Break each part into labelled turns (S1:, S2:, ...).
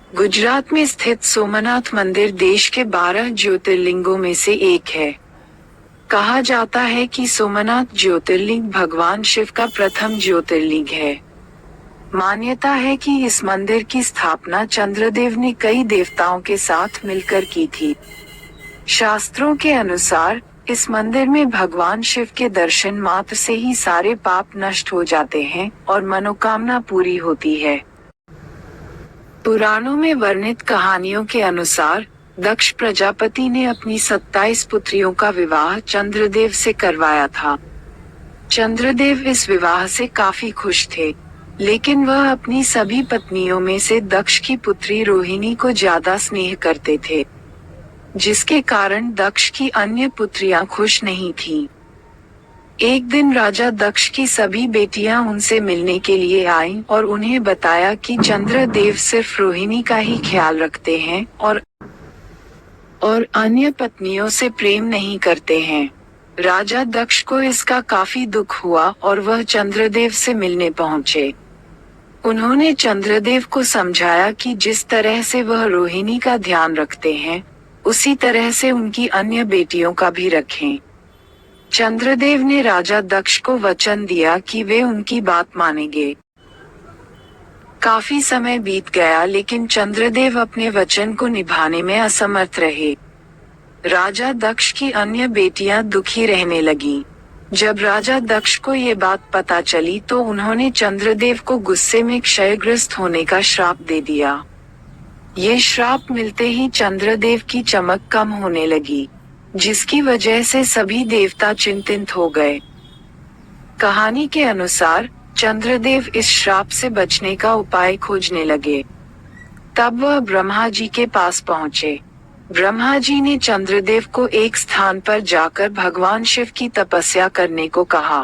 S1: गुजरात में स्थित सोमनाथ मंदिर देश के 12 ज्योतिर्लिंगों में से एक है। कहा जाता है कि सोमनाथ ज्योतिर्लिंग भगवान शिव का प्रथम ज्योतिर्लिंग है। मान्यता है कि इस मंदिर की स्थापना चंद्रदेव ने कई देवताओं के साथ मिलकर की थी। शास्त्रों के अनुसार इस मंदिर में भगवान शिव के दर्शन मात्र से ही सारे पाप नष्ट हो जाते हैं और मनोकामना पूरी होती है। पुराणों में वर्णित कहानियों के अनुसार दक्ष प्रजापति ने अपनी 27 पुत्रियों का विवाह चंद्रदेव से करवाया था। चंद्रदेव इस विवाह से काफी खुश थे, लेकिन वह अपनी सभी पत्नियों में से दक्ष की पुत्री रोहिणी को ज्यादा स्नेह करते थे, जिसके कारण दक्ष की अन्य पुत्रियां खुश नहीं थीं। एक दिन राजा दक्ष की सभी बेटियां उनसे मिलने के लिए आईं और उन्हें बताया कि चंद्रदेव सिर्फ रोहिणी का ही ख्याल रखते हैं और अन्य पत्नियों से प्रेम नहीं करते हैं। राजा दक्ष को इसका काफी दुख हुआ और वह चंद्रदेव से मिलने पहुंचे। उन्होंने चंद्रदेव को समझाया कि जिस तरह से वह रोहिणी का ध्यान रखते हैं, उसी तरह से उनकी अन्य बेटियों का भी रखें। चंद्रदेव ने राजा दक्ष को वचन दिया कि वे उनकी बात मानेंगे। काफी समय बीत गया, लेकिन चंद्रदेव अपने वचन को निभाने में असमर्थ रहे। राजा दक्ष की अन्य बेटियां दुखी रहने लगीं। जब राजा दक्ष को ये बात पता चली तो उन्होंने चंद्रदेव को गुस्से में क्षयग्रस्त होने का श्राप दे दिया। ये श्राप मिलते ही चंद्रदेव की चमक कम होने लगी, जिसकी वजह से सभी देवता चिंतित हो गए। कहानी के अनुसार चंद्रदेव इस श्राप से बचने का उपाय खोजने लगे। तब वह ब्रह्मा जी के पास पहुंचे। ब्रह्मा जी ने चंद्रदेव को एक स्थान पर जाकर भगवान शिव की तपस्या करने को कहा।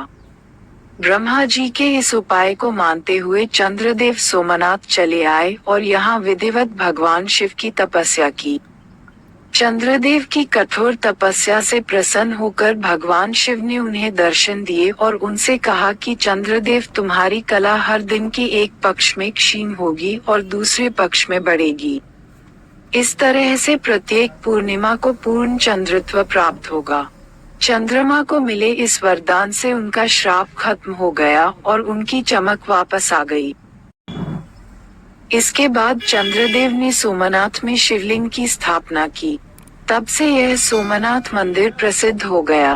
S1: ब्रह्मा जी के इस उपाय को मानते हुए चंद्रदेव सोमनाथ चले आए और यहाँ विधिवत भगवान शिव की तपस्या की। चंद्रदेव की कठोर तपस्या से प्रसन्न होकर भगवान शिव ने उन्हें दर्शन दिए और उनसे कहा कि चंद्रदेव, तुम्हारी कला हर दिन के एक पक्ष में क्षीण होगी और दूसरे पक्ष में बढ़ेगी। इस तरह से प्रत्येक पूर्णिमा को पूर्ण चंद्रत्व प्राप्त होगा। चंद्रमा को मिले इस वरदान से उनका श्राप खत्म हो गया और उनकी चमक वापस आ गई। इसके बाद चंद्रदेव ने सोमनाथ में शिवलिंग की स्थापना की। तब से यह सोमनाथ मंदिर प्रसिद्ध हो गया।